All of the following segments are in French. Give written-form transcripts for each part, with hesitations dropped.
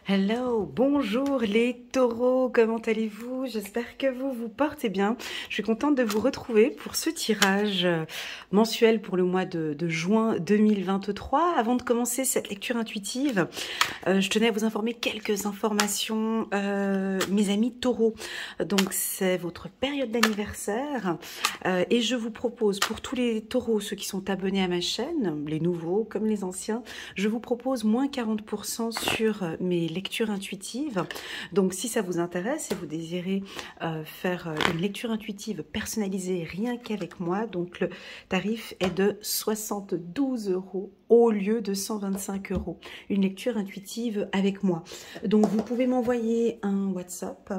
Hello, bonjour les taureaux, comment allez-vous? J'espère que vous vous portez bien. Je suis contente de vous retrouver pour ce tirage mensuel pour le mois de juin 2023. Avant de commencer cette lecture intuitive, je tenais à vous informer quelques informations, mes amis taureaux. Donc c'est votre période d'anniversaire et je vous propose pour tous les taureaux, ceux qui sont abonnés à ma chaîne, les nouveaux comme les anciens, je vous propose moins 40% sur mes lecture intuitive. Donc si ça vous intéresse et vous désirez faire une lecture intuitive personnalisée rien qu'avec moi, donc le tarif est de 72 € au lieu de 125 €. Une lecture intuitive avec moi. Donc vous pouvez m'envoyer un WhatsApp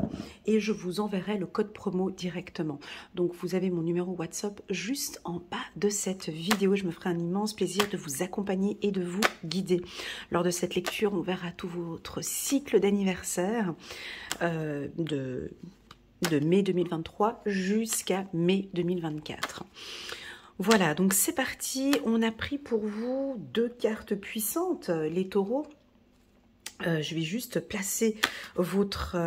et je vous enverrai le code promo directement. Donc vous avez mon numéro WhatsApp juste en bas de cette vidéo. Je me ferai un immense plaisir de vous accompagner et de vous guider. Lors de cette lecture, on verra tout votre cycle d'anniversaire de mai 2023 jusqu'à mai 2024. Voilà, donc c'est parti. On a pris pour vous 2 cartes puissantes, les taureaux. Je vais juste placer votre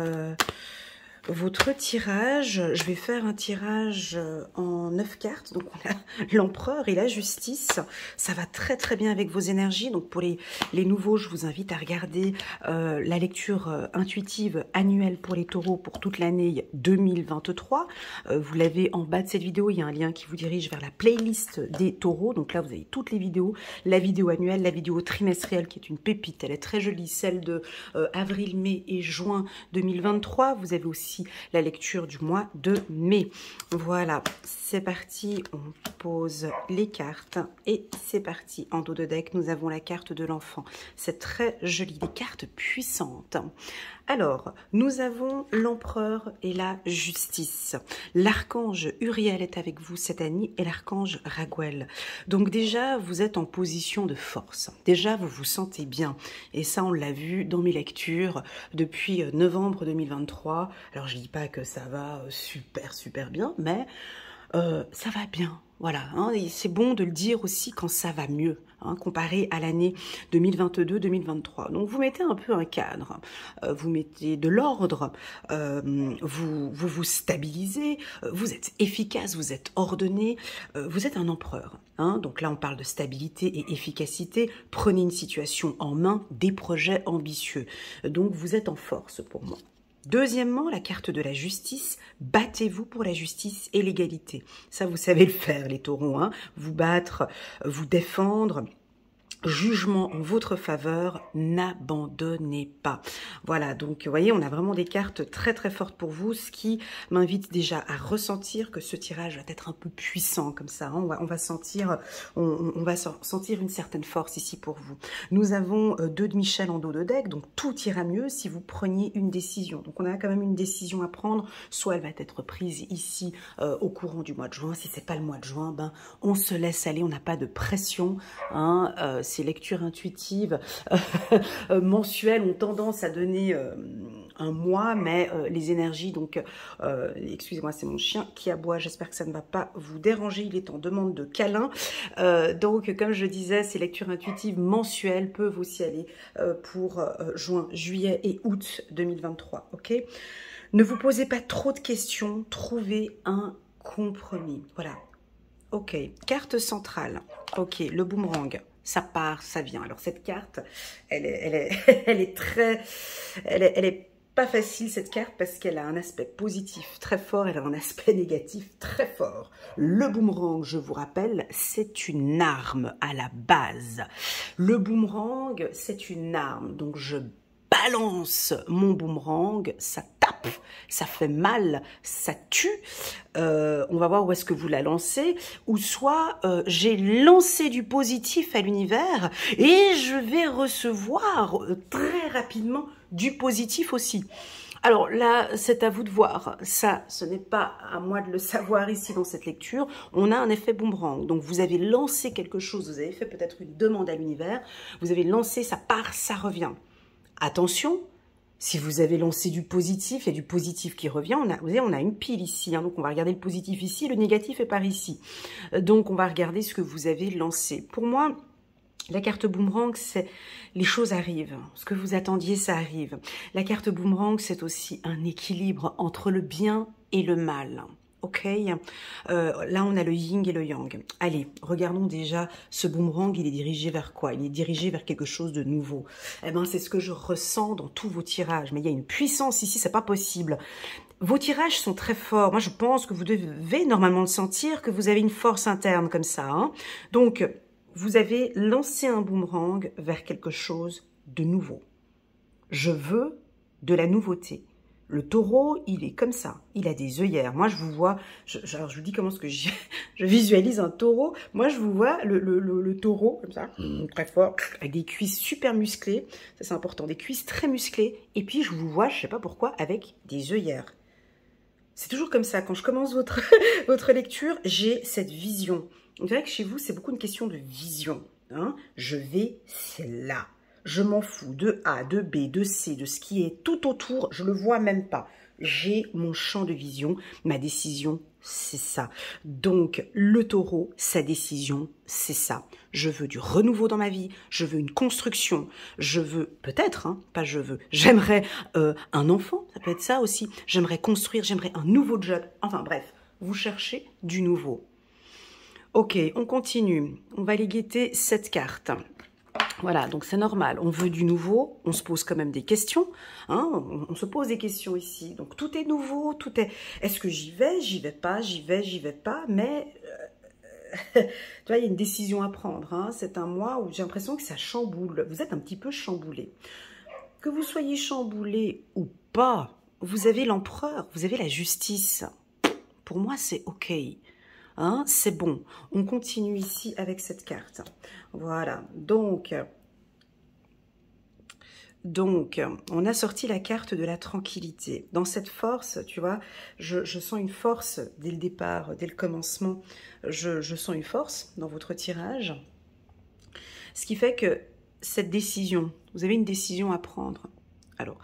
tirage. Je vais faire un tirage en 9 cartes. Donc on a l'empereur et la justice. Ça va très très bien avec vos énergies. Donc pour les nouveaux, je vous invite à regarder la lecture intuitive annuelle pour les taureaux pour toute l'année 2023. Vous l'avez en bas de cette vidéo. Il y a un lien qui vous dirige vers la playlist des taureaux. Donc là, vous avez toutes les vidéos. La vidéo annuelle, la vidéo trimestrielle qui est une pépite. Elle est très jolie. Celle de avril, mai et juin 2023. Vous avez aussi la lecture du mois de mai. Voilà, c'est parti, on pose les cartes et c'est parti. En dos de deck, nous avons la carte de l'enfant. C'est très joli, des cartes puissantes. Alors, nous avons l'empereur et la justice. L'archange Uriel est avec vous cette année et l'archange Raguel. Donc déjà, vous êtes en position de force. Déjà, vous vous sentez bien. Et ça, on l'a vu dans mes lectures depuis novembre 2023. Alors, je dis pas que ça va super bien, mais ça va bien. Voilà, hein, c'est bon de le dire aussi quand ça va mieux, hein, comparé à l'année 2022-2023. Donc vous mettez un peu un cadre, vous mettez de l'ordre, vous stabilisez, vous êtes efficace, vous êtes ordonné, vous êtes un empereur. Hein, donc là on parle de stabilité et efficacité, prenez une situation en main, des projets ambitieux. Donc vous êtes en force pour moi. Deuxièmement, la carte de la justice, battez-vous pour la justice et l'égalité. Ça, vous savez le faire, les taureaux, hein, vous battre, vous défendre. Jugement en votre faveur, n'abandonnez pas. Voilà, donc vous voyez, on a vraiment des cartes très très fortes pour vous, ce qui m'invite déjà à ressentir que ce tirage va être un peu puissant comme ça. Hein. On va sentir une certaine force ici pour vous. Nous avons 2 de Michel en dos de deck, donc tout ira mieux si vous preniez une décision. Donc on a quand même une décision à prendre, soit elle va être prise ici au courant du mois de juin. Si c'est pas le mois de juin, ben on se laisse aller, on n'a pas de pression. Hein, ces lectures intuitives mensuelles ont tendance à donner un mois, mais les énergies, donc, excusez-moi, c'est mon chien qui aboie, j'espère que ça ne va pas vous déranger, il est en demande de câlin. Donc, comme je disais, ces lectures intuitives mensuelles peuvent aussi aller pour juin, juillet et août 2023, ok? Ne vous posez pas trop de questions, trouvez un compromis, voilà. Ok, carte centrale, ok, le boomerang. Ça part, ça vient. Alors cette carte, elle est pas facile cette carte parce qu'elle a un aspect positif très fort, elle a un aspect négatif très fort. Le boomerang, je vous rappelle, c'est une arme à la base. Le boomerang, c'est une arme, donc je balance mon boomerang, ça tape, ça fait mal, ça tue. On va voir où est-ce que vous la lancez, ou soit j'ai lancé du positif à l'univers et je vais recevoir très rapidement du positif aussi. Alors là, c'est à vous de voir. Ça, ce n'est pas à moi de le savoir ici dans cette lecture. On a un effet boomerang. Donc, vous avez lancé quelque chose, vous avez fait peut-être une demande à l'univers, vous avez lancé, ça part, ça revient. Attention, si vous avez lancé du positif, il y a du positif qui revient. Vous voyez, on a une pile ici, hein, donc on va regarder le positif ici, le négatif est par ici. Donc, on va regarder ce que vous avez lancé. Pour moi, La carte boomerang, c'est les choses arrivent. Ce que vous attendiez, ça arrive. La carte boomerang, c'est aussi un équilibre entre le bien et le mal. Ok, là on a le yin et le yang. Allez, regardons déjà ce boomerang, il est dirigé vers quoi? Il est dirigé vers quelque chose de nouveau. Eh ben, c'est ce que je ressens dans tous vos tirages. Mais il y a une puissance ici, c'est pas possible. Vos tirages sont très forts. Moi, je pense que vous devez normalement le sentir, que vous avez une force interne comme ça. Hein. Donc, vous avez lancé un boomerang vers quelque chose de nouveau. Je veux de la nouveauté. Le taureau, il est comme ça. Il a des œillères. Moi, je vous vois... alors, je vous dis comment est-ce que je visualise un taureau. Moi, je vous vois le taureau, comme ça, très fort, avec des cuisses super musclées. Ça, c'est important. Des cuisses très musclées. Et puis, je vous vois, je sais pas pourquoi, avec des œillères. C'est toujours comme ça. Quand je commence votre lecture, j'ai cette vision. On dirait que chez vous, c'est beaucoup une question de vision. Hein. Je vais, c'est là. Je m'en fous de A, de B, de C, de ce qui est tout autour. Je ne le vois même pas. J'ai mon champ de vision. Ma décision, c'est ça. Donc, le taureau, sa décision, c'est ça. Je veux du renouveau dans ma vie. Je veux une construction. Je veux, peut-être, hein, pas je veux. J'aimerais un enfant. Ça peut être ça aussi. J'aimerais construire. J'aimerais un nouveau job. Enfin, bref. Vous cherchez du nouveau. Ok, on continue. On va aller guetter cette carte. Voilà, donc c'est normal. On veut du nouveau, on se pose quand même des questions. Hein, on se pose des questions ici. Donc tout est nouveau, tout est... Est-ce que j'y vais? J'y vais pas, j'y vais pas. Mais, tu vois, il y a une décision à prendre. Hein. C'est un mois où j'ai l'impression que ça chamboule. Vous êtes un petit peu chamboulé. Que vous soyez chamboulé ou pas, vous avez l'empereur, vous avez la justice. Pour moi, c'est OK. Hein, c'est bon. On continue ici avec cette carte. Voilà. Donc, on a sorti la carte de la tranquillité. Dans cette force, tu vois, je sens une force dès le départ, dès le commencement. Je sens une force dans votre tirage. Ce qui fait que cette décision, vous avez une décision à prendre. Alors,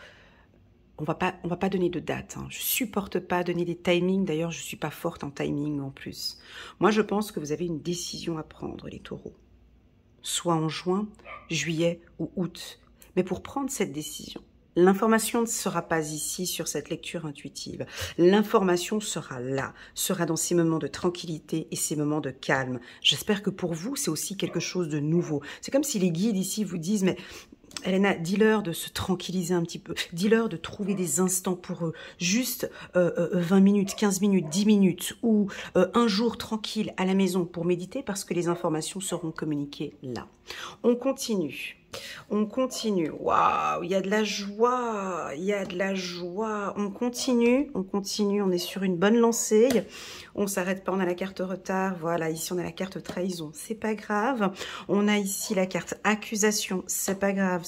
on va pas donner de date. Hein. Je supporte pas donner des timings. D'ailleurs, je suis pas forte en timing en plus. Moi, je pense que vous avez une décision à prendre, les taureaux. Soit en juin, juillet ou août. Mais pour prendre cette décision, l'information ne sera pas ici sur cette lecture intuitive. L'information sera là, sera dans ces moments de tranquillité et ces moments de calme. J'espère que pour vous, c'est aussi quelque chose de nouveau. C'est comme si les guides ici vous disent, mais... Elena, dis-leur de se tranquilliser un petit peu. Dis-leur de trouver des instants pour eux. Juste 20 minutes, 15 minutes, 10 minutes ou un jour tranquille à la maison pour méditer parce que les informations seront communiquées là. On continue. On continue. Waouh, il y a de la joie. Il y a de la joie. On continue. On est sur une bonne lancée. On s'arrête pas. On a la carte retard. Voilà, ici on a la carte trahison. C'est pas grave. On a ici la carte accusation. C'est pas grave.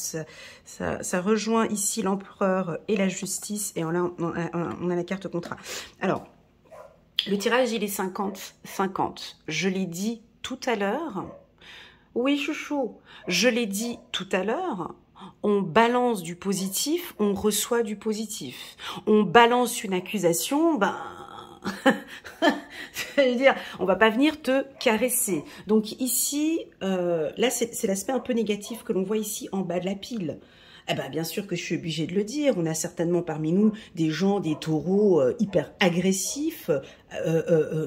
Ça rejoint ici l'empereur et la justice. Et on a la carte contrat. Alors, le tirage, il est 50-50. Je l'ai dit tout à l'heure. Oui, chouchou, je l'ai dit tout à l'heure, on balance du positif, on reçoit du positif. On balance une accusation, ben... je veux dire, on va pas venir te caresser. Donc ici, là, c'est l'aspect un peu négatif que l'on voit ici en bas de la pile. Eh ben, bien sûr que je suis obligée de le dire. On a certainement parmi nous des gens, des taureaux hyper agressifs,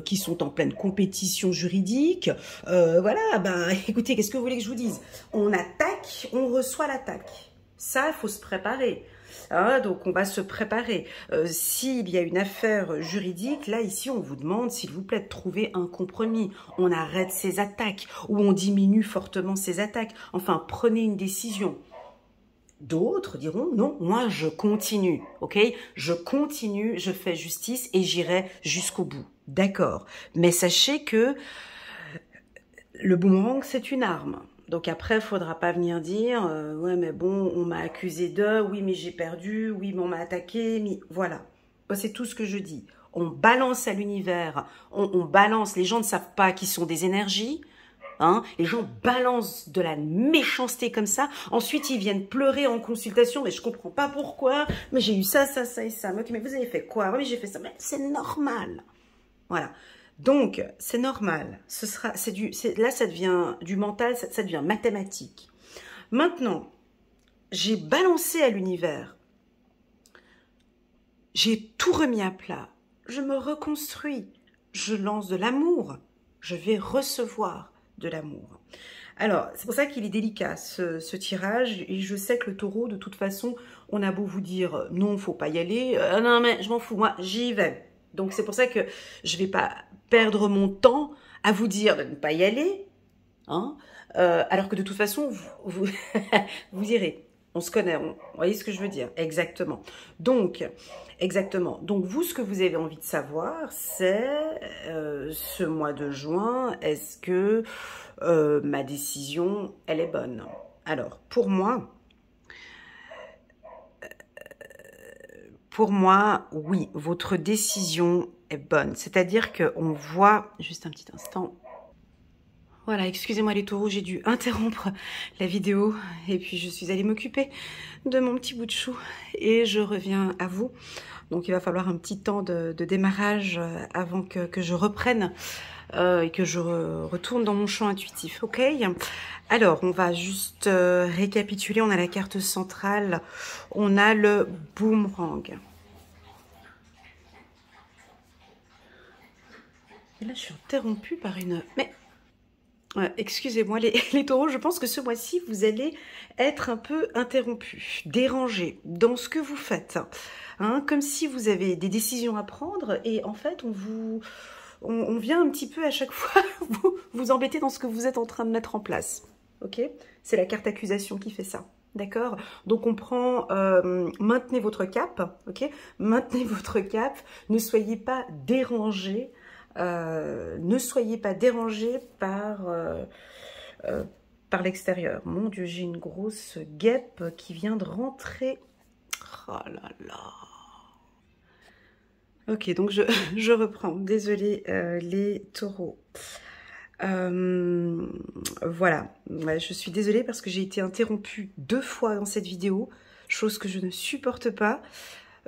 qui sont en pleine compétition juridique. Voilà, ben, écoutez, qu'est-ce que vous voulez que je vous dise? On attaque, on reçoit l'attaque. Ça, il faut se préparer. Hein, donc, on va se préparer. S'il y a une affaire juridique, là, ici, on vous demande, s'il vous plaît, de trouver un compromis. On arrête ces attaques ou on diminue fortement ces attaques. Enfin, prenez une décision. D'autres diront, non, moi je continue, ok? Je continue, je fais justice et j'irai jusqu'au bout. D'accord. Mais sachez que le boomerang, c'est une arme. Donc après, il ne faudra pas venir dire, ouais, mais bon, on m'a accusé de, oui, mais j'ai perdu, oui, mais on m'a attaqué, mais voilà. C'est tout ce que je dis. On balance à l'univers, on balance, les gens ne savent pas qui sont des énergies. Hein, les gens balancent de la méchanceté comme ça. Ensuite, ils viennent pleurer en consultation. Mais je comprends pas pourquoi. Mais j'ai eu ça, ça, ça et ça. Mais, ok, mais vous avez fait quoi? Oui, mais j'ai fait ça. Mais c'est normal. Voilà. Donc, c'est normal. Là, ça devient du mental, ça devient mathématique. Maintenant, j'ai balancé à l'univers. J'ai tout remis à plat. Je me reconstruis. Je lance de l'amour. Je vais recevoir de l'amour. Alors, c'est pour ça qu'il est délicat, ce tirage. Et je sais que le taureau, de toute façon, on a beau vous dire « Non, faut pas y aller. Non, mais je m'en fous. Moi, j'y vais. » Donc, c'est pour ça que je vais pas perdre mon temps à vous dire de ne pas y aller. Hein, alors que de toute façon, vous irez. On se connaît, vous voyez ce que je veux dire? Exactement. Donc, vous, ce que vous avez envie de savoir, c'est ce mois de juin, est-ce que ma décision, elle est bonne? Alors, pour moi, oui, votre décision est bonne. C'est-à-dire qu'on voit, juste un petit instant. Voilà, excusez-moi les taureaux, j'ai dû interrompre la vidéo et puis je suis allée m'occuper de mon petit bout de chou et je reviens à vous. Donc il va falloir un petit temps de démarrage avant que je reprenne et que je retourne dans mon champ intuitif, ok? Alors, on va juste récapituler, on a la carte centrale, on a le boomerang. Et là, je suis interrompue par une... Mais... excusez-moi les taureaux, je pense que ce mois-ci, vous allez être un peu interrompus, dérangés dans ce que vous faites. Hein, comme si vous avez des décisions à prendre et en fait, on vient un petit peu à chaque fois vous embêter dans ce que vous êtes en train de mettre en place. Ok? C'est la carte accusation qui fait ça. D'accord? Donc on prend, maintenez votre cap, ok? Maintenez votre cap, ne soyez pas dérangés. Ne soyez pas dérangés par l'extérieur. Mon Dieu, j'ai une grosse guêpe qui vient de rentrer. Oh là là. Ok, donc je reprends. Désolée les taureaux. Voilà, ouais, je suis désolée parce que j'ai été interrompue 2 fois dans cette vidéo, chose que je ne supporte pas.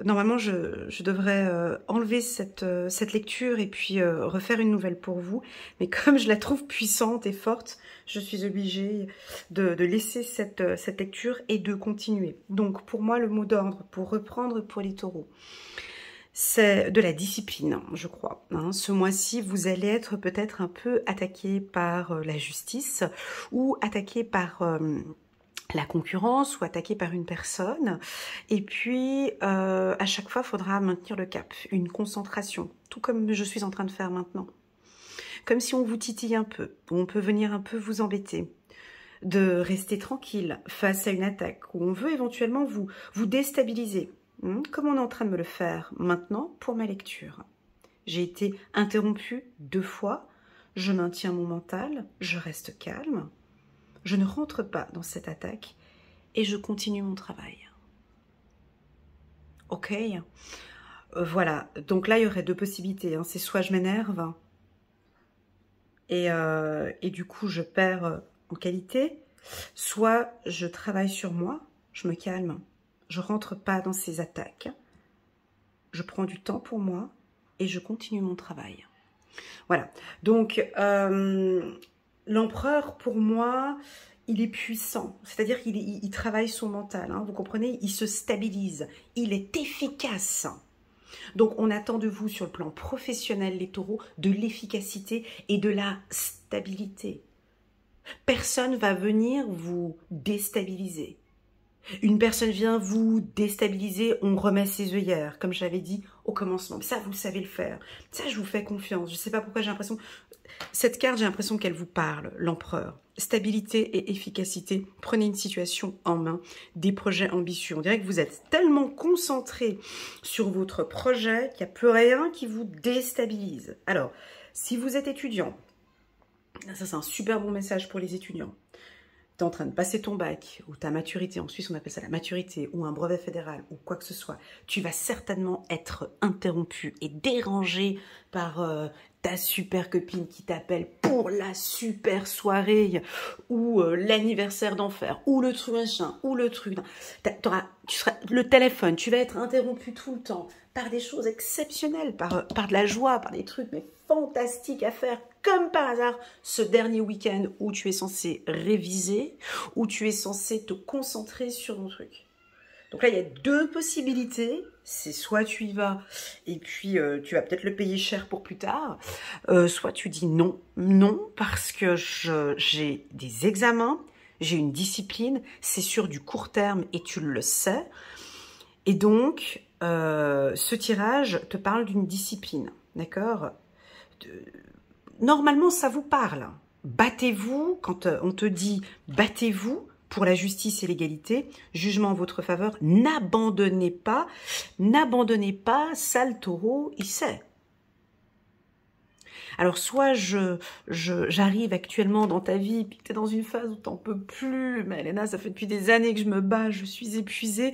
Normalement, je devrais enlever cette lecture et puis refaire une nouvelle pour vous. Mais comme je la trouve puissante et forte, je suis obligée de laisser cette lecture et de continuer. Donc, pour moi, le mot d'ordre, pour reprendre pour les taureaux, c'est de la discipline, je crois. Hein. Ce mois-ci, vous allez être peut-être un peu attaqué par la justice ou attaqué par... la concurrence ou attaqué par une personne. Et puis, à chaque fois, il faudra maintenir le cap, une concentration, tout comme je suis en train de faire maintenant. Comme si on vous titille un peu, ou on peut venir un peu vous embêter, de rester tranquille face à une attaque, où on veut éventuellement vous déstabiliser, comme on est en train de me le faire maintenant pour ma lecture. J'ai été interrompue 2 fois, je maintiens mon mental, je reste calme, je ne rentre pas dans cette attaque et je continue mon travail. Ok, voilà, donc là il y aurait 2 possibilités, hein. C'est soit je m'énerve et du coup je perds en qualité, soit je travaille sur moi, je me calme, je rentre pas dans ces attaques, je prends du temps pour moi et je continue mon travail. Voilà, donc... l'empereur, pour moi, il est puissant, c'est-à-dire qu'il travaille son mental, hein, vous comprenez, il se stabilise, il est efficace. Donc, on attend de vous, sur le plan professionnel, les taureaux, de l'efficacité et de la stabilité. Personne ne va venir vous déstabiliser. Une personne vient vous déstabiliser, on remet ses œillères, comme j'avais dit au commencement. Ça, vous savez le faire. Ça, je vous fais confiance. Je ne sais pas pourquoi j'ai l'impression... Cette carte, j'ai l'impression qu'elle vous parle, l'empereur. Stabilité et efficacité. Prenez une situation en main, des projets ambitieux. On dirait que vous êtes tellement concentré sur votre projet qu'il n'y a plus rien qui vous déstabilise. Alors, si vous êtes étudiant, ça c'est un super bon message pour les étudiants. tu es en train de passer ton bac, ou ta maturité, en Suisse on appelle ça la maturité, ou un brevet fédéral, ou quoi que ce soit, tu vas certainement être interrompu et dérangé par ta super copine qui t'appelle pour la super soirée, ou l'anniversaire d'enfer, ou le truc machin, ou le truc... Tu seras, le téléphone, tu vas être interrompu tout le temps par des choses exceptionnelles, par de la joie, par des trucs mais fantastiques à faire, comme par hasard, ce dernier week-end où tu es censé réviser, où tu es censé te concentrer sur ton truc. Donc là, il y a deux possibilités. C'est soit tu y vas et puis tu vas peut-être le payer cher pour plus tard, soit tu dis non, non, parce que j'ai des examens, j'ai une discipline, c'est sur du court terme et tu le sais. Et donc, ce tirage te parle d'une discipline, d'accord ? Normalement, ça vous parle. Battez-vous, quand on te dit battez-vous pour la justice et l'égalité, jugement en votre faveur, n'abandonnez pas, sale taureau, il sait. Alors, soit j'arrive actuellement dans ta vie, puis que tu es dans une phase où tu n'en peux plus, mais Elena, ça fait depuis des années que je me bats, je suis épuisée.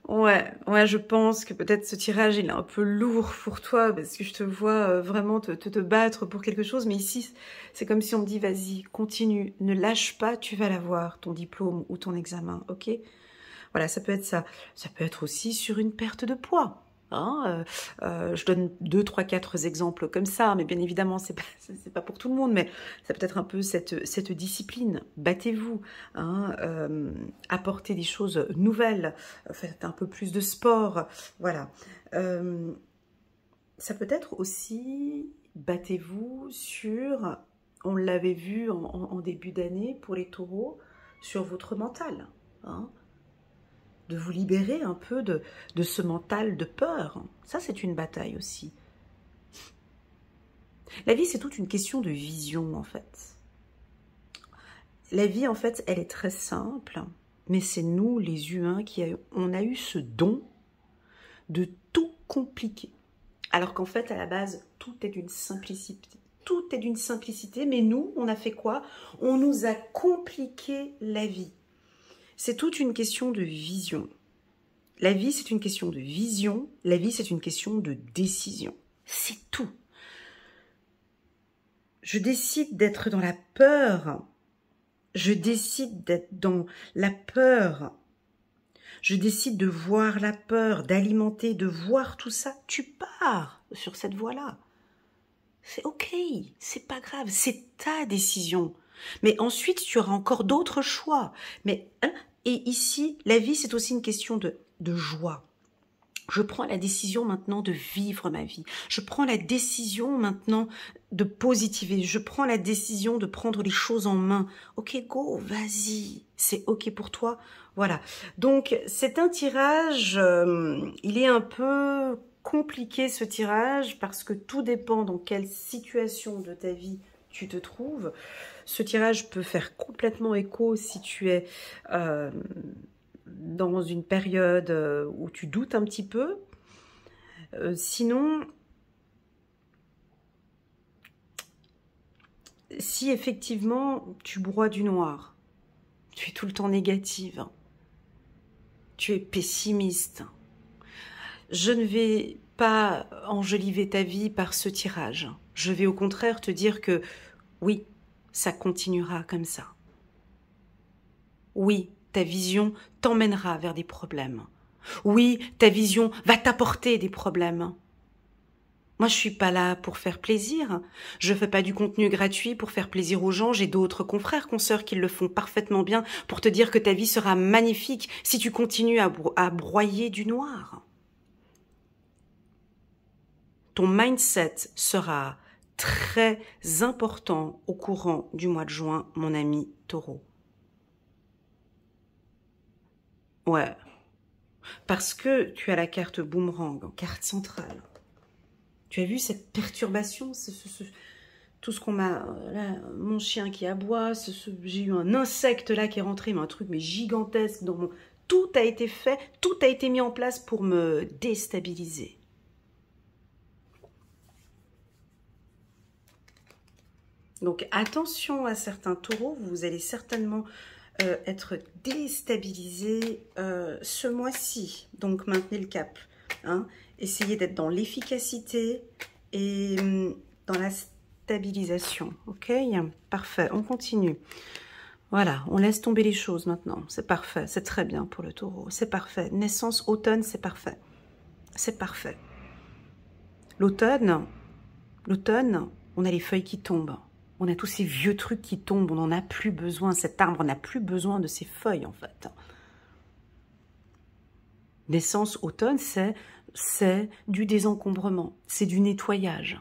Ouais, je pense que peut-être ce tirage, il est un peu lourd pour toi, parce que je te vois vraiment te battre pour quelque chose, mais ici, c'est comme si on me dit, vas-y, continue, ne lâche pas, tu vas l'avoir, ton diplôme ou ton examen, ok? Voilà, ça peut être ça. Ça peut être aussi sur une perte de poids. Hein, je donne 2, 3, 4 exemples comme ça, mais bien évidemment, c'est pas pour tout le monde, mais ça peut être un peu cette discipline. Battez-vous, hein, apportez des choses nouvelles, faites un peu plus de sport, voilà. Ça peut être aussi, battez-vous sur, on l'avait vu en début d'année pour les taureaux, sur votre mental, hein, de vous libérer un peu de ce mental de peur. Ça, c'est une bataille aussi. La vie, c'est toute une question de vision, en fait. La vie, en fait, elle est très simple, mais c'est nous, les humains, on a eu ce don de tout compliquer. Alors qu'en fait, à la base, tout est d'une simplicité. Tout est d'une simplicité, mais nous, on a fait quoi? On nous a compliqué la vie. C'est toute une question de vision. La vie, c'est une question de vision. La vie, c'est une question de décision. C'est tout. Je décide d'être dans la peur. Je décide d'être dans la peur. Je décide de voir la peur, d'alimenter, de voir tout ça. Tu pars sur cette voie-là. C'est ok, c'est pas grave, c'est ta décision. Mais ensuite, tu auras encore d'autres choix. Mais, hein, et ici, la vie, c'est aussi une question de joie. Je prends la décision maintenant de vivre ma vie. Je prends la décision maintenant de positiver. Je prends la décision de prendre les choses en main. Ok, go, vas-y. C'est ok pour toi. Voilà. Donc, c'est un tirage, il est un peu compliqué ce tirage parce que tout dépend dans quelle situation de ta vie tu te trouves. Ce tirage peut faire complètement écho si tu es dans une période où tu doutes un petit peu. Sinon, si effectivement tu broies du noir, tu es tout le temps négative, tu es pessimiste, je ne vais pas enjoliver ta vie par ce tirage. Je vais au contraire te dire que oui, ça continuera comme ça. Oui, ta vision t'emmènera vers des problèmes. Oui, ta vision va t'apporter des problèmes. Moi, je suis pas là pour faire plaisir. Je fais pas du contenu gratuit pour faire plaisir aux gens. J'ai d'autres confrères, consoeurs qui le font parfaitement bien pour te dire que ta vie sera magnifique si tu continues à broyer du noir. Ton mindset sera très important au courant du mois de juin, mon ami Taureau. Ouais, parce que tu as la carte boomerang, carte centrale. Tu as vu cette perturbation, tout ce qu'on m'a... Mon chien qui aboie, j'ai eu un insecte là qui est rentré, mais un truc mais gigantesque dans mon... Tout a été fait, tout a été mis en place pour me déstabiliser. Donc, attention à certains taureaux, vous allez certainement être déstabilisé ce mois-ci. Donc, maintenez le cap. Hein. Essayez d'être dans l'efficacité et dans la stabilisation. Ok, parfait, on continue. Voilà, on laisse tomber les choses maintenant. C'est parfait, c'est très bien pour le taureau. C'est parfait. Naissance, automne, c'est parfait. C'est parfait. L'automne, on a les feuilles qui tombent. On a tous ces vieux trucs qui tombent. On n'en a plus besoin. Cet arbre n'a plus besoin de ces feuilles, en fait. Naissance, automne, c'est du désencombrement. C'est du nettoyage.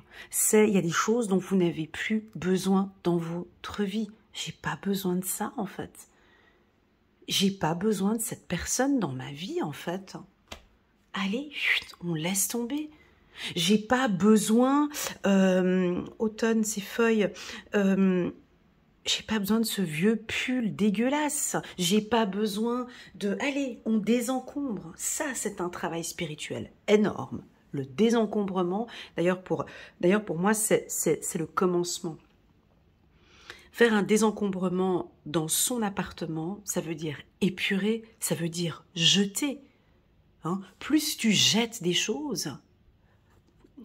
Il y a des choses dont vous n'avez plus besoin dans votre vie. J'ai pas besoin de ça, en fait. J'ai pas besoin de cette personne dans ma vie, en fait. Allez, chut, on laisse tomber. J'ai pas besoin, automne, ces feuilles, j'ai pas besoin de ce vieux pull dégueulasse. J'ai pas besoin de... Allez, on désencombre. Ça, c'est un travail spirituel énorme. Le désencombrement, d'ailleurs pour moi, c'est le commencement. Faire un désencombrement dans son appartement, ça veut dire épurer, ça veut dire jeter. Hein? Plus tu jettes des choses,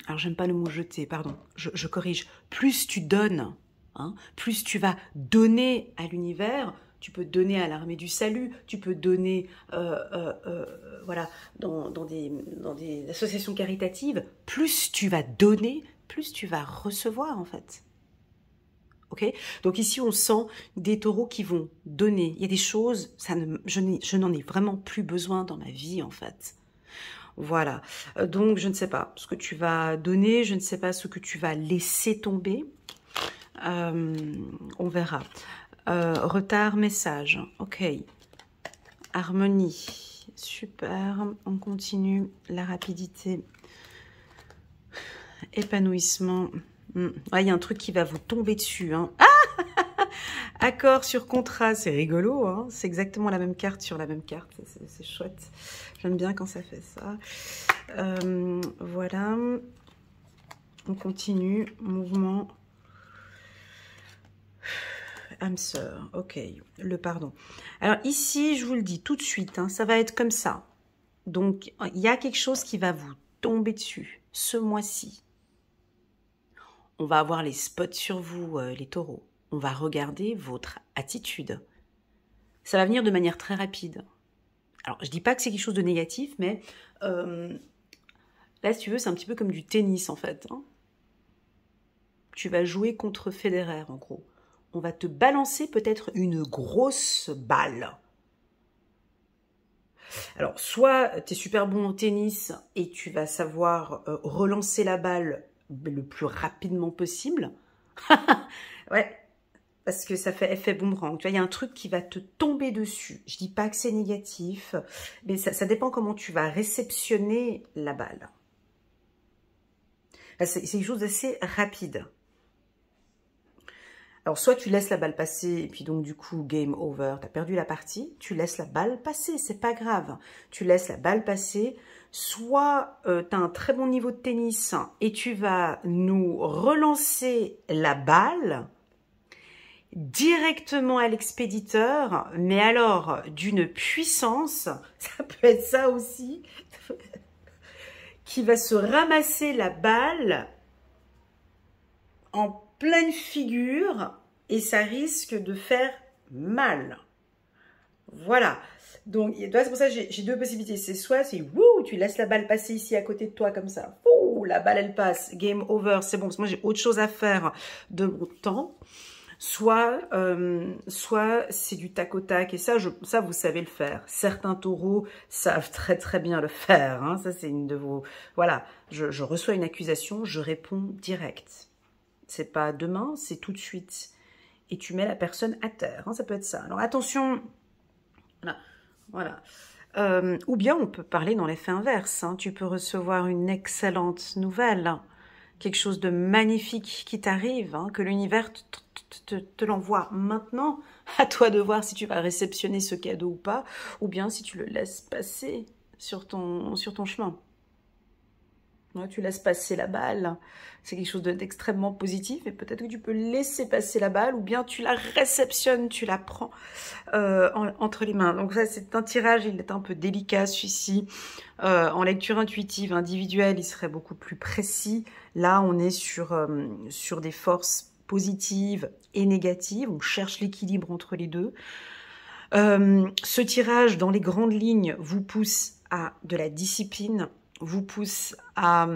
alors j'aime pas le mot jeter, pardon, je corrige, plus tu donnes, hein, plus tu vas donner à l'univers, tu peux donner à l'armée du salut, tu peux donner voilà, dans des associations caritatives, plus tu vas donner, plus tu vas recevoir en fait. Okay, donc ici, on sent des taureaux qui vont donner. Il y a des choses, je n'en ai vraiment plus besoin dans ma vie, en fait. Voilà. Donc, je ne sais pas ce que tu vas donner. Je ne sais pas ce que tu vas laisser tomber. On verra. Retard, message. Ok. Harmonie. Super. On continue. La rapidité. Épanouissement. Ah, il y a un truc qui va vous tomber dessus. Hein. Ah, accord sur contrat, c'est rigolo. Hein, c'est exactement la même carte sur la même carte. C'est chouette. J'aime bien quand ça fait ça. Voilà. On continue. Mouvement. Âme sœur. Ok. Le pardon. Alors ici, je vous le dis tout de suite, hein, ça va être comme ça. Donc, il y a quelque chose qui va vous tomber dessus ce mois-ci. On va avoir les spots sur vous, les taureaux. On va regarder votre attitude. Ça va venir de manière très rapide. Alors, je ne dis pas que c'est quelque chose de négatif, mais là, si tu veux, c'est un petit peu comme du tennis, en fait. Hein. Tu vas jouer contre Federer, en gros. On va te balancer peut-être une grosse balle. Alors, soit tu es super bon au tennis et tu vas savoir relancer la balle le plus rapidement possible. Ouais, parce que ça fait effet boomerang. Tu vois, il y a un truc qui va te tomber dessus. Je dis pas que c'est négatif, mais ça dépend comment tu vas réceptionner la balle. C'est quelque chose d'assez rapide. Alors, soit tu laisses la balle passer, et puis donc, du coup, game over, tu as perdu la partie. Tu laisses la balle passer, c'est pas grave. Tu laisses la balle passer. Soit tu as un très bon niveau de tennis et tu vas nous relancer la balle directement à l'expéditeur, mais alors d'une puissance, ça peut être ça aussi, qui va se ramasser la balle en pleine figure et ça risque de faire mal. Voilà. Donc, c'est pour ça que j'ai deux possibilités. C'est soit c'est wouh, tu laisses la balle passer ici à côté de toi comme ça. Ouh, la balle elle passe, game over, c'est bon. Parce que moi j'ai autre chose à faire de mon temps. Soit c'est du tac au tac et ça vous savez le faire. Certains taureaux savent très très bien le faire. Hein. Ça c'est une de vos. Voilà, je reçois une accusation, je réponds direct. C'est pas demain, c'est tout de suite. Et tu mets la personne à terre. Hein. Ça peut être ça. Alors attention. Voilà. Ou bien on peut parler dans l'effet inverse. Hein. Tu peux recevoir une excellente nouvelle, hein. Quelque chose de magnifique qui t'arrive, hein, que l'univers te l'envoie maintenant. À toi de voir si tu vas réceptionner ce cadeau ou pas, ou bien si tu le laisses passer sur ton chemin. Ouais, tu laisses passer la balle, c'est quelque chose d'extrêmement positif et peut-être que tu peux laisser passer la balle ou bien tu la réceptionnes, tu la prends entre les mains. Donc ça c'est un tirage, il est un peu délicat celui-ci. En lecture intuitive individuelle, il serait beaucoup plus précis. Là on est sur des forces positives et négatives, on cherche l'équilibre entre les deux. Ce tirage dans les grandes lignes vous pousse à de la discipline, vous pousse à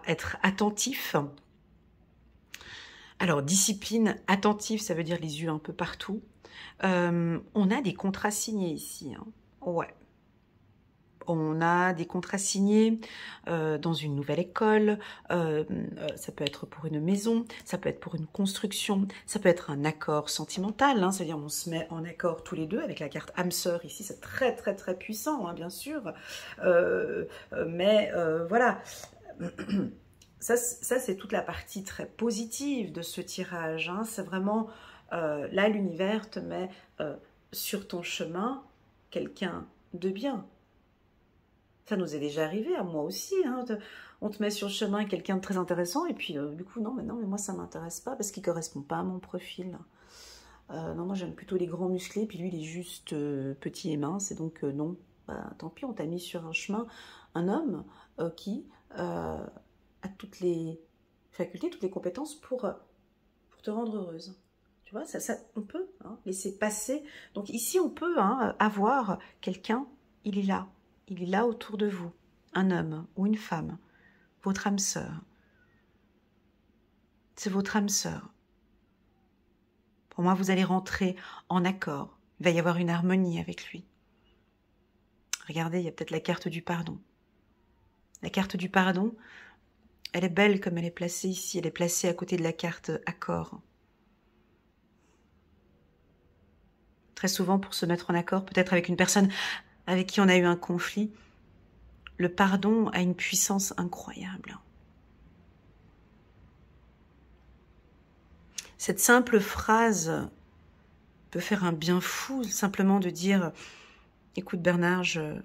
être attentif. Alors, discipline, attentif, ça veut dire les yeux un peu partout. On a des contrats signés ici. Hein. Ouais. On a des contrats signés dans une nouvelle école, ça peut être pour une maison, ça peut être pour une construction, ça peut être un accord sentimental, hein, c'est-à-dire on se met en accord tous les deux avec la carte âme sœur ici, c'est très très très puissant, hein, bien sûr, mais voilà, ça c'est toute la partie très positive de ce tirage, hein, c'est vraiment, là l'univers te met sur ton chemin quelqu'un de bien. Ça nous est déjà arrivé, à moi aussi. Hein, on te met sur le chemin quelqu'un de très intéressant et puis du coup, non, mais moi ça m'intéresse pas parce qu'il correspond pas à mon profil. Non, moi j'aime plutôt les grands musclés, puis lui il est juste petit et mince et donc non. Bah, tant pis, on t'a mis sur un chemin un homme qui a toutes les facultés, toutes les compétences pour te rendre heureuse. Tu vois, ça on peut hein, laisser passer. Donc ici on peut hein, avoir quelqu'un, il est là. Il est là autour de vous, un homme ou une femme, votre âme sœur. C'est votre âme sœur. Pour moi, vous allez rentrer en accord. Il va y avoir une harmonie avec lui. Regardez, il y a peut-être la carte du pardon. La carte du pardon, elle est belle comme elle est placée ici. Elle est placée à côté de la carte accord. Très souvent, pour se mettre en accord, peut-être avec une personne avec qui on a eu un conflit, le pardon a une puissance incroyable. Cette simple phrase peut faire un bien fou, simplement de dire « Écoute Bernard, je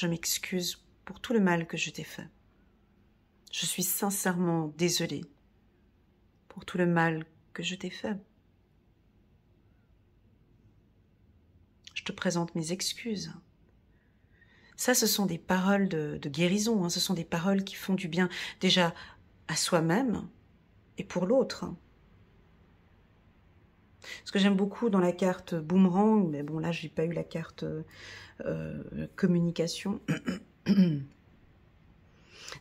m'excuse pour tout le mal que je t'ai fait. Je suis sincèrement désolée pour tout le mal que je t'ai fait. Je te présente mes excuses. » Ça, ce sont des paroles de guérison, hein. Ce sont des paroles qui font du bien déjà à soi-même et pour l'autre. Ce que j'aime beaucoup dans la carte boomerang, mais bon là, j'ai pas eu la carte communication,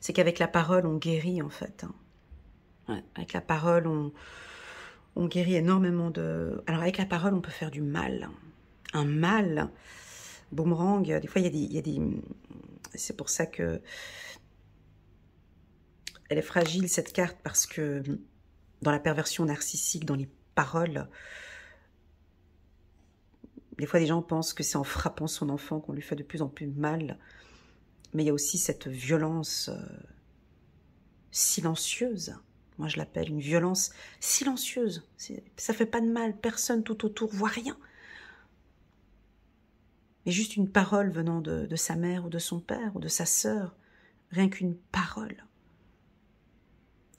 c'est qu'avec la parole, on guérit en fait. Hein. Ouais, avec la parole, on guérit énormément de... Alors avec la parole, on peut faire du mal. Un mal... Boomerang, des fois, il y a des... C'est pour ça que elle est fragile, cette carte, parce que dans la perversion narcissique, dans les paroles, des fois, des gens pensent que c'est en frappant son enfant qu'on lui fait de plus en plus mal. Mais il y a aussi cette violence silencieuse. Moi, je l'appelle une violence silencieuse. Ça fait pas de mal, personne tout autour voit rien. Mais juste une parole venant de sa mère ou de son père ou de sa sœur, rien qu'une parole,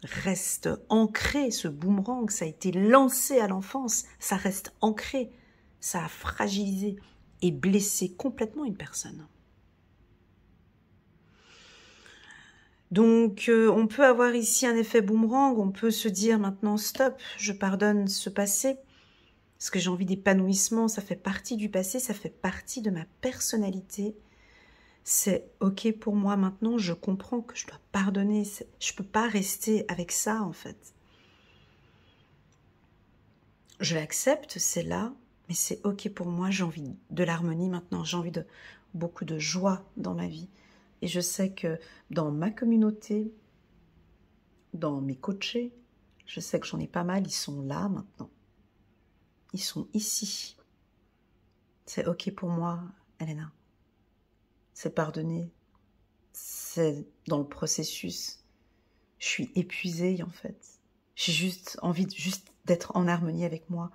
reste ancré, ce boomerang, ça a été lancé à l'enfance, ça reste ancré, ça a fragilisé et blessé complètement une personne. Donc, on peut avoir ici un effet boomerang, on peut se dire maintenant, stop, je pardonne ce passé, parce que j'ai envie d'épanouissement, ça fait partie du passé, ça fait partie de ma personnalité. C'est ok pour moi maintenant, je comprends que je dois pardonner, je ne peux pas rester avec ça en fait. Je l'accepte, c'est là, mais c'est ok pour moi, j'ai envie de l'harmonie maintenant, j'ai envie de beaucoup de joie dans ma vie. Et je sais que dans ma communauté, dans mes coachés, je sais que j'en ai pas mal, ils sont là maintenant. Ils sont ici. C'est ok pour moi, Elena. C'est pardonner. C'est dans le processus. Je suis épuisée, en fait. J'ai juste envie d'être en harmonie avec moi.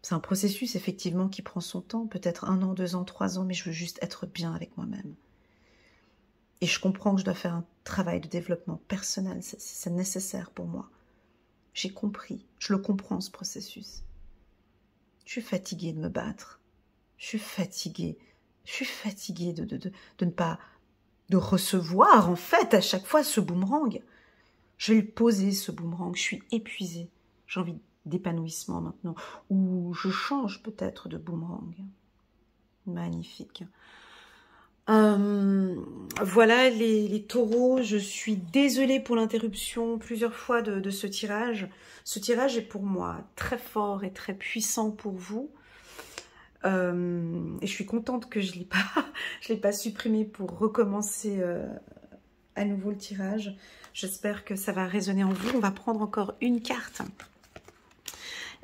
C'est un processus, effectivement, qui prend son temps. Peut-être 1 an, 2 ans, 3 ans, mais je veux juste être bien avec moi-même. Et je comprends que je dois faire un travail de développement personnel, c'est nécessaire pour moi. J'ai compris, je le comprends ce processus. Je suis fatiguée de me battre. Je suis fatiguée de ne pas de recevoir en fait à chaque fois ce boomerang. Je vais le poser ce boomerang, je suis épuisée. J'ai envie d'épanouissement maintenant. Ou je change peut-être de boomerang. Magnifique. Voilà les taureaux, je suis désolée pour l'interruption plusieurs fois de ce tirage. Ce tirage est pour moi très fort et très puissant pour vous. Et je suis contente que je ne l'ai pas supprimé pour recommencer à nouveau le tirage. J'espère que ça va résonner en vous. On va prendre encore une carte.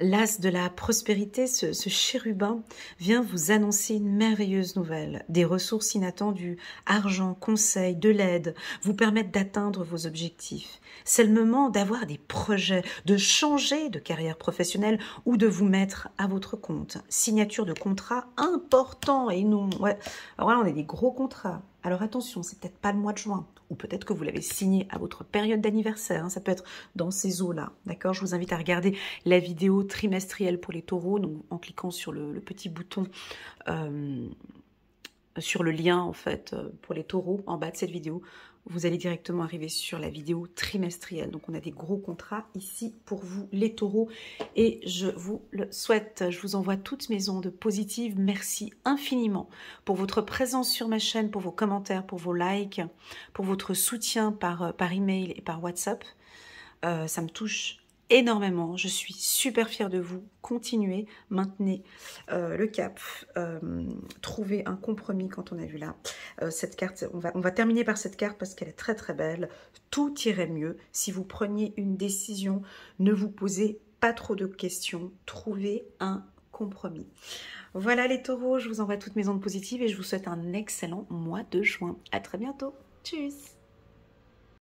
L'as de la prospérité, ce chérubin, vient vous annoncer une merveilleuse nouvelle. Des ressources inattendues, argent, conseils, de l'aide, vous permettent d'atteindre vos objectifs. C'est le moment d'avoir des projets, de changer de carrière professionnelle ou de vous mettre à votre compte. Signature de contrats importants et non... Ouais, alors là, on a des gros contrats. Alors attention, c'est peut-être pas le mois de juin, ou peut-être que vous l'avez signé à votre période d'anniversaire, hein, ça peut être dans ces eaux-là, d'accord? Je vous invite à regarder la vidéo trimestrielle pour les taureaux, donc en cliquant sur le petit bouton, sur le lien en fait pour les taureaux en bas de cette vidéo, vous allez directement arriver sur la vidéo trimestrielle. Donc on a des gros contrats ici pour vous les taureaux et je vous le souhaite. Je vous envoie toutes mes ondes positives. Merci infiniment pour votre présence sur ma chaîne, pour vos commentaires, pour vos likes, pour votre soutien par email et par WhatsApp. Ça me touche énormément, je suis super fière de vous. Continuez, maintenez le cap, trouvez un compromis quand on a vu là. Cette carte, on va terminer par cette carte parce qu'elle est très très belle. Tout irait mieux si vous preniez une décision, ne vous posez pas trop de questions, trouvez un compromis. Voilà les taureaux, je vous envoie toutes mes ondes positives et je vous souhaite un excellent mois de juin. À très bientôt, tchuss.